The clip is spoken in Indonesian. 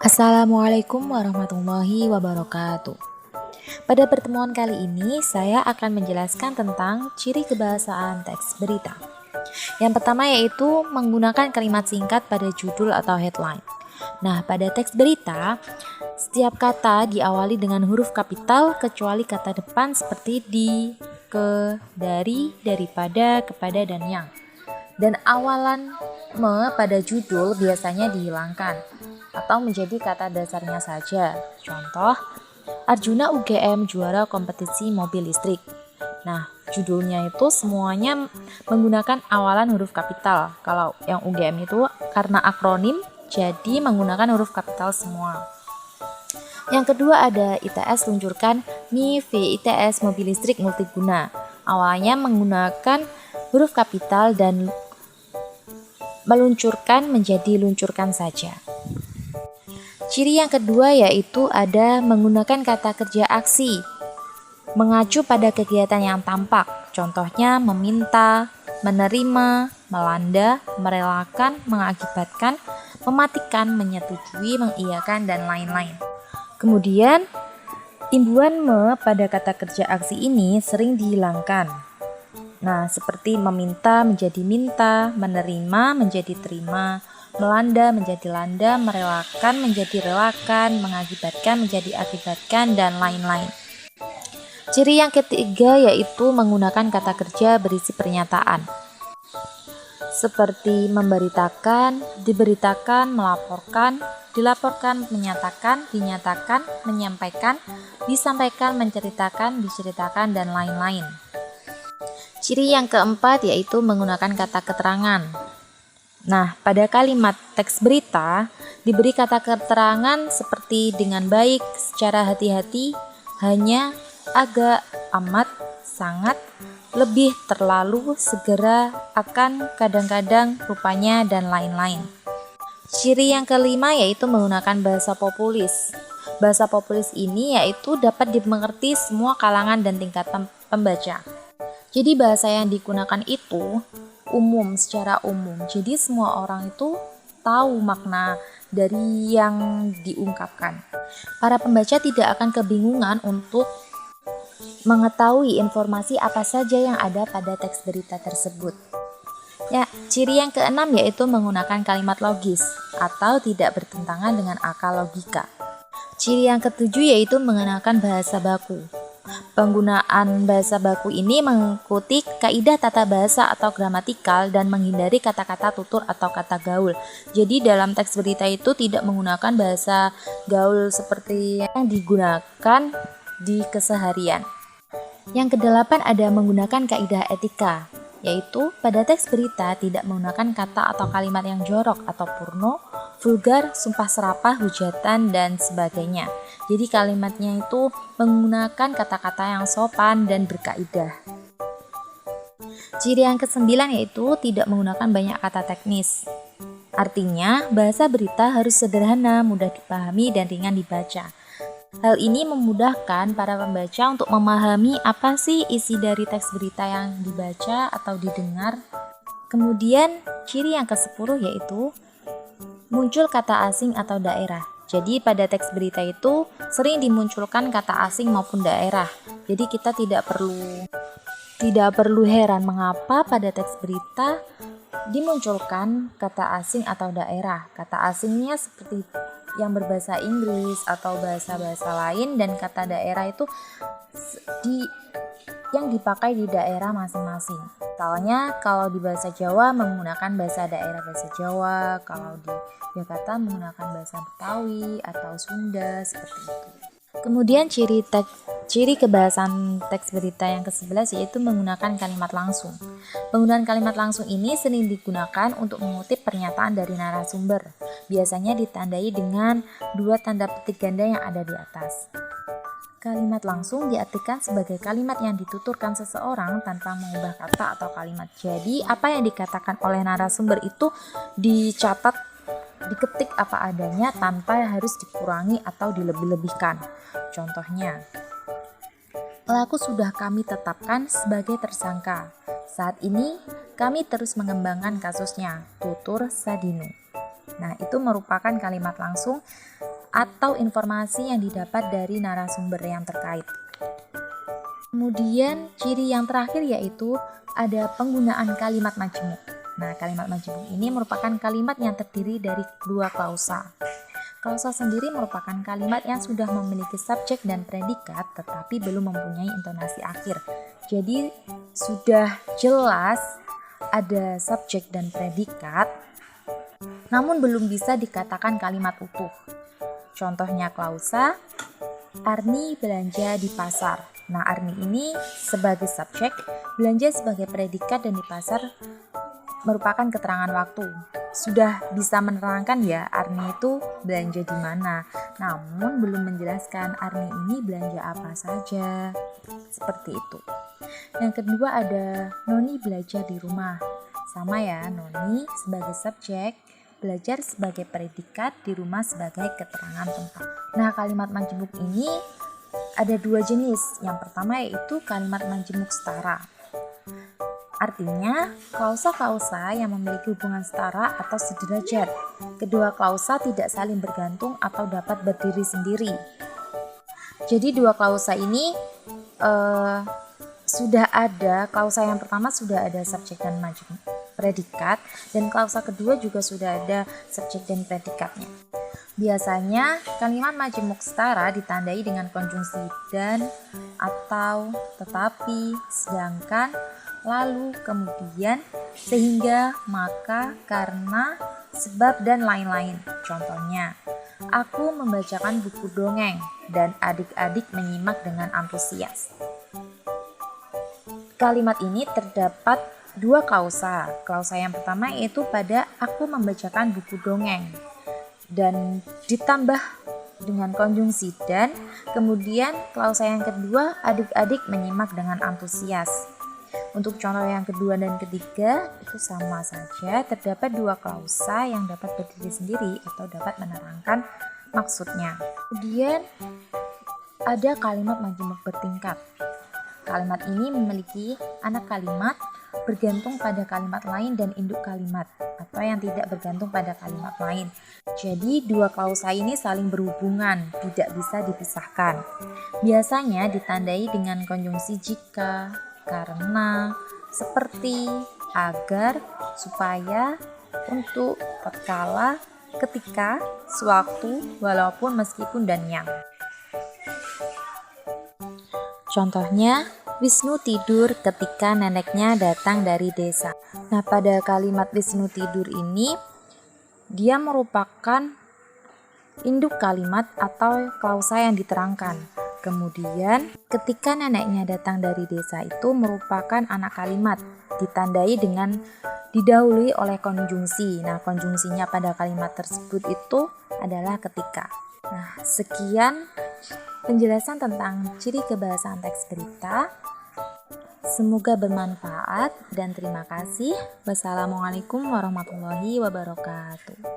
Assalamualaikum warahmatullahi wabarakatuh. Pada pertemuan kali ini, saya akan menjelaskan tentang ciri kebahasaan teks berita. Yang pertama yaitu menggunakan kalimat singkat pada judul atau headline. Nah, pada teks berita, setiap kata diawali dengan huruf kapital kecuali kata depan seperti di, ke, dari, daripada, kepada, dan yang. Dan awalan me pada judul biasanya dihilangkan atau menjadi kata dasarnya saja. Contoh, Arjuna UGM juara kompetisi mobil listrik. Nah, judulnya itu semuanya menggunakan awalan huruf kapital. Kalau yang UGM itu karena akronim, jadi menggunakan huruf kapital semua. Yang kedua ada ITS luncurkan MIV ITS mobil listrik multiguna. Awalnya menggunakan huruf kapital dan meluncurkan menjadi luncurkan saja. Ciri yang kedua yaitu ada menggunakan kata kerja aksi, mengacu pada kegiatan yang tampak, contohnya meminta, menerima, melanda, merelakan, mengakibatkan, mematikan, menyetujui, mengiyakan, dan lain-lain. Kemudian, imbuhan me pada kata kerja aksi ini sering dihilangkan. Nah, seperti meminta menjadi minta, menerima menjadi terima, melanda menjadi landa, merelakan menjadi relakan, mengakibatkan menjadi akibatkan, dan lain-lain. Ciri yang ketiga yaitu menggunakan kata kerja berisi pernyataan. Seperti memberitakan, diberitakan, melaporkan, dilaporkan, menyatakan, dinyatakan, menyampaikan, disampaikan, menceritakan, diceritakan, dan lain-lain. Ciri yang keempat yaitu menggunakan kata keterangan. Nah, pada kalimat teks berita diberi kata keterangan seperti dengan baik, secara hati-hati, hanya, agak, amat, sangat, lebih, terlalu, segera, akan, kadang-kadang, rupanya, dan lain-lain. Ciri yang kelima yaitu menggunakan bahasa populis. Bahasa populis ini yaitu dapat dimengerti semua kalangan dan tingkat pembaca. Jadi bahasa yang digunakan itu umum, secara umum. Jadi semua orang itu tahu makna dari yang diungkapkan. Para pembaca tidak akan kebingungan untuk mengetahui informasi apa saja yang ada pada teks berita tersebut. Ya, ciri yang keenam yaitu menggunakan kalimat logis atau tidak bertentangan dengan akal logika. Ciri yang ketujuh yaitu menggunakan bahasa baku. Penggunaan bahasa baku ini mengikuti kaidah tata bahasa atau gramatikal dan menghindari kata-kata tutur atau kata gaul. Jadi dalam teks berita itu tidak menggunakan bahasa gaul seperti yang digunakan di keseharian. Yang kedelapan ada menggunakan kaidah etika, yaitu pada teks berita tidak menggunakan kata atau kalimat yang jorok atau purno, vulgar, sumpah serapah, hujatan, dan sebagainya. Jadi kalimatnya itu menggunakan kata-kata yang sopan dan berkaidah. Ciri yang kesembilan yaitu tidak menggunakan banyak kata teknis. Artinya, bahasa berita harus sederhana, mudah dipahami, dan ringan dibaca. Hal ini memudahkan para pembaca untuk memahami apa sih isi dari teks berita yang dibaca atau didengar. Kemudian, ciri yang ke-10 yaitu muncul kata asing atau daerah. Jadi pada teks berita itu sering dimunculkan kata asing maupun daerah. Jadi kita tidak perlu heran mengapa pada teks berita dimunculkan kata asing atau daerah. Kata asingnya seperti yang berbahasa Inggris atau bahasa-bahasa lain, dan kata daerah itu yang dipakai di daerah masing-masing. Misalnya kalau di bahasa Jawa menggunakan bahasa daerah bahasa Jawa, kalau di Jakarta menggunakan bahasa Betawi atau Sunda, seperti itu. Kemudian ciri kebahasaan teks berita yang ke-11 yaitu menggunakan kalimat langsung. Penggunaan kalimat langsung ini sering digunakan untuk mengutip pernyataan dari narasumber. Biasanya ditandai dengan dua tanda petik ganda yang ada di atas. Kalimat langsung diartikan sebagai kalimat yang dituturkan seseorang tanpa mengubah kata atau kalimat. Jadi, apa yang dikatakan oleh narasumber itu dicatat, diketik apa adanya tanpa harus dikurangi atau dilebih-lebihkan. Contohnya, pelaku sudah kami tetapkan sebagai tersangka. Saat ini, kami terus mengembangkan kasusnya, tutur Sadino. Nah, itu merupakan kalimat langsung atau informasi yang didapat dari narasumber yang terkait. Kemudian ciri yang terakhir yaitu ada penggunaan kalimat majemuk. Nah, kalimat majemuk ini merupakan kalimat yang terdiri dari dua klausa. Klausa sendiri merupakan kalimat yang sudah memiliki subjek dan predikat tetapi belum mempunyai intonasi akhir. Jadi sudah jelas ada subjek dan predikat, namun belum bisa dikatakan kalimat utuh. Contohnya klausa, Arni belanja di pasar. Nah, Arni ini sebagai subjek, belanja sebagai predikat, dan di pasar merupakan keterangan waktu. Sudah bisa menerangkan ya Arni itu belanja di mana, namun belum menjelaskan Arni ini belanja apa saja. Seperti itu. Yang kedua ada Noni belajar di rumah. Sama ya, Noni sebagai subjek, belajar sebagai predikat, di rumah sebagai keterangan tempat. Nah, kalimat majemuk ini ada dua jenis. Yang pertama yaitu kalimat majemuk setara. Artinya, klausa-klausa yang memiliki hubungan setara atau sederajat. Kedua klausa tidak saling bergantung atau dapat berdiri sendiri. Jadi dua klausa ini sudah ada, klausa yang pertama sudah ada subjek dan majemuk predikat, dan klausa kedua juga sudah ada subjek dan predikatnya. Biasanya kalimat majemuk setara ditandai dengan konjungsi dan, atau, tetapi, sedangkan, lalu, kemudian, sehingga, maka, karena, sebab, dan lain-lain. Contohnya, aku membacakan buku dongeng dan adik-adik menyimak dengan antusias. Kalimat ini terdapat dua klausa. Klausa yang pertama yaitu pada aku membacakan buku dongeng dan ditambah dengan konjungsi dan, kemudian klausa yang kedua adik-adik menyimak dengan antusias. Untuk contoh yang kedua dan ketiga itu sama saja, terdapat dua klausa yang dapat berdiri sendiri atau dapat menerangkan maksudnya. Kemudian ada kalimat majemuk bertingkat. Kalimat ini memiliki anak kalimat bergantung pada kalimat lain dan induk kalimat, atau yang tidak bergantung pada kalimat lain. Jadi dua klausa ini saling berhubungan, tidak bisa dipisahkan. Biasanya ditandai dengan konjungsi jika, karena, seperti, agar, supaya, untuk, tatkala, ketika, sewaktu, walaupun, meskipun, dan yang. Contohnya, Wisnu tidur ketika neneknya datang dari desa. Nah, pada kalimat Wisnu tidur ini, dia merupakan induk kalimat atau klausa yang diterangkan. Kemudian, ketika neneknya datang dari desa itu merupakan anak kalimat, ditandai dengan didahului oleh konjungsi. Nah, konjungsinya pada kalimat tersebut itu adalah ketika. Nah, sekian penjelasan tentang ciri kebahasaan teks berita. Semoga bermanfaat dan terima kasih. Wassalamualaikum warahmatullahi wabarakatuh.